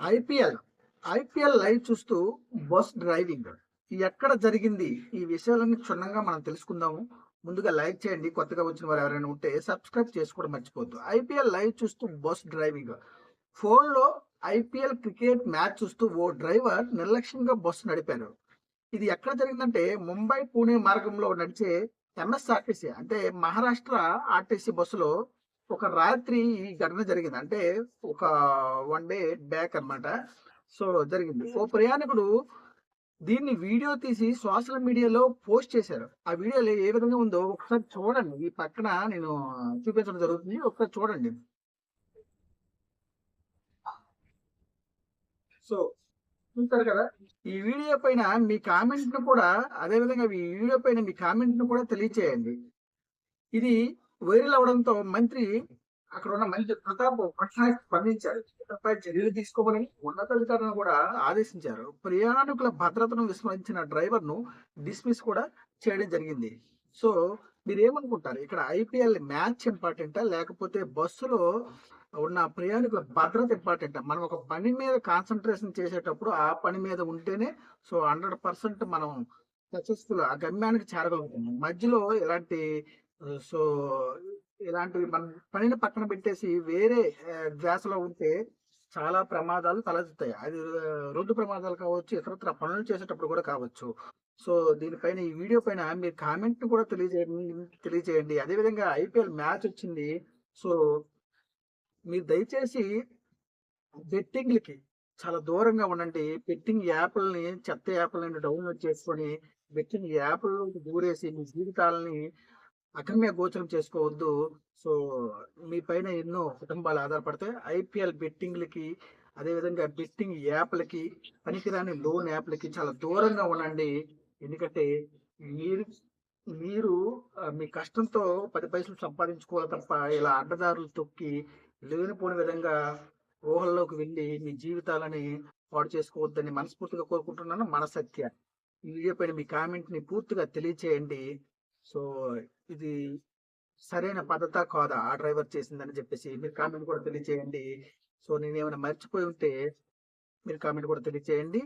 IPL. IPL live చూస్తూ bus driving. ఎక్కడ జరిగింది? ఈ విషయాలన్నీ క్షుణ్ణంగా మనం తెలుసుకుందాము. ముందుగా లైక్ చేయండి. కొత్తగా వచ్చిన వారు ఎవరైనా ఉంటే సబ్స్క్రైబ్ చేసుకోవడం మర్చిపోవద్దు. ఐపీఎల్ లైవ్ చూస్తూ బస్ డ్రైవింగ్. ఫోన్‌లో ఐపీఎల్ క్రికెట్ మ్యాచ్ చూస్తూ ఓ డ్రైవర్ నిర్లక్ష్యంగా బస్సు నడిపారు. ఇది ఎక్కడ జరిగిందంటే ముంబై, పూణే మార్గంలో నడిచే ఎంఎస్ఆర్టీసీ అంటే మహారాష్ట్ర ఆర్టీసీ బస్సులో ఒక రాత్రి ఈ ఘటన జరిగింది. అంటే ఒక 1 డే బ్యాక్ అన్నమాట. సో, జరిగింది. ఓ ప్రయాణికుడు దీన్ని వీడియో తీసి సోషల్ మీడియాలో పోస్ట్ చేశారు. ఆ వీడియోలో ఏ విధంగా ఉందో ఒకసారి చూడండి. ఈ పక్కన నేను చూపించడం జరుగుతుంది. ఒకసారి చూడండి. సో, చూసారు కదా! ఈ వీడియో పైన మీ కామెంట్‌ను కూడా అదే విధంగా ఈ వీడియో పైన మీ కామెంట్‌ను కూడా తెలియచేయండి. ఇది వైరల్ అవ్వడంతో అక్కడున్న మంత్రి ప్రతాప్ పట్నాయక్ స్పందించారు. ఇకపై చర్యలు తీసుకోవాలని ఉన్నతాధికారులను కూడా ఆదేశించారు. ప్రయాణికుల భద్రతను విస్మరించిన డ్రైవర్‌ను డిస్మిస్ కూడా చేయడం జరిగింది. సో, మీరేమనుకుంటారు? ఇక్కడ ఐపీఎల్ మ్యాచ్ ఇంపార్టెంటా? లేకపోతే బస్సులో ఉన్న ప్రయాణికుల భద్రత ఇంపార్టెంటా? మనం ఒక పని మీద కాన్సంట్రేషన్ చేసేటప్పుడు ఆ పని మీద ఉంటేనే సో, 100% మనం సక్సెస్‌ఫుల్ ఆ గమ్యానికి చేరగలుగుతాం. మధ్యలో ఇలాంటి సో, ఇలాంటివి మన పనిని పక్కన పెట్టేసి వేరే ధ్యాసలో ఉంటే చాలా ప్రమాదాలు తలెత్తుతాయి. అది రోడ్డు ప్రమాదాలు కావచ్చు, ఇతరత్ర పనులు చేసేటప్పుడు కూడా కావచ్చు. సో, దీనిపైన ఈ వీడియో పైన మీరు కామెంట్‌ని కూడా తెలియజేయండి. అదేవిధంగా ఐపీఎల్ మ్యాచ్ వచ్చింది. సో, మీరు దయచేసి బెట్టింగ్‌లకి చాలా దూరంగా ఉండండి. బెట్టింగ్ యాపుల్ని చెత్త యాపులని డౌన్‌లోడ్ చేసుకొని, బెట్టింగ్ యాపుల్లోకి దూరేసి మీ జీవితాలని అగమ్య గోచరం చేసుకోవద్దు. సో, మీ పైన ఎన్నో కుటుంబాలు ఆధారపడతాయి. ఐపీఎల్ బెట్టింగ్‌లకి, అదేవిధంగా బెట్టింగ్ యాప్‌లకి, పనికిరాని లోన్ యాప్‌లకి చాలా దూరంగా ఉండండి. ఎందుకంటే మీరు మీరు మీ కష్టంతో 10 పైసలు సంపాదించుకోవాలి తప్ప, ఇలా అడ్డదారులు తొక్కి, లేనిపోని విధంగా ఊహల్లోకి వెళ్ళి మీ జీవితాలని పాడు చేసుకోవద్దని మనస్ఫూర్తిగా కోరుకుంటున్నాను. మనసత్య. ఈ వీడియో పైన మీ కామెంట్‌ని పూర్తిగా తెలియచేయండి. సో, ఇది సరైన పద్ధతా కాదా ఆ డ్రైవర్ చేసిందని చెప్పేసి మీరు కామెంట్ కూడా తెలియచేయండి. సో, నేనేమైనా మర్చిపోయి ఉంటే మీరు కామెంట్ కూడా తెలియచేయండి.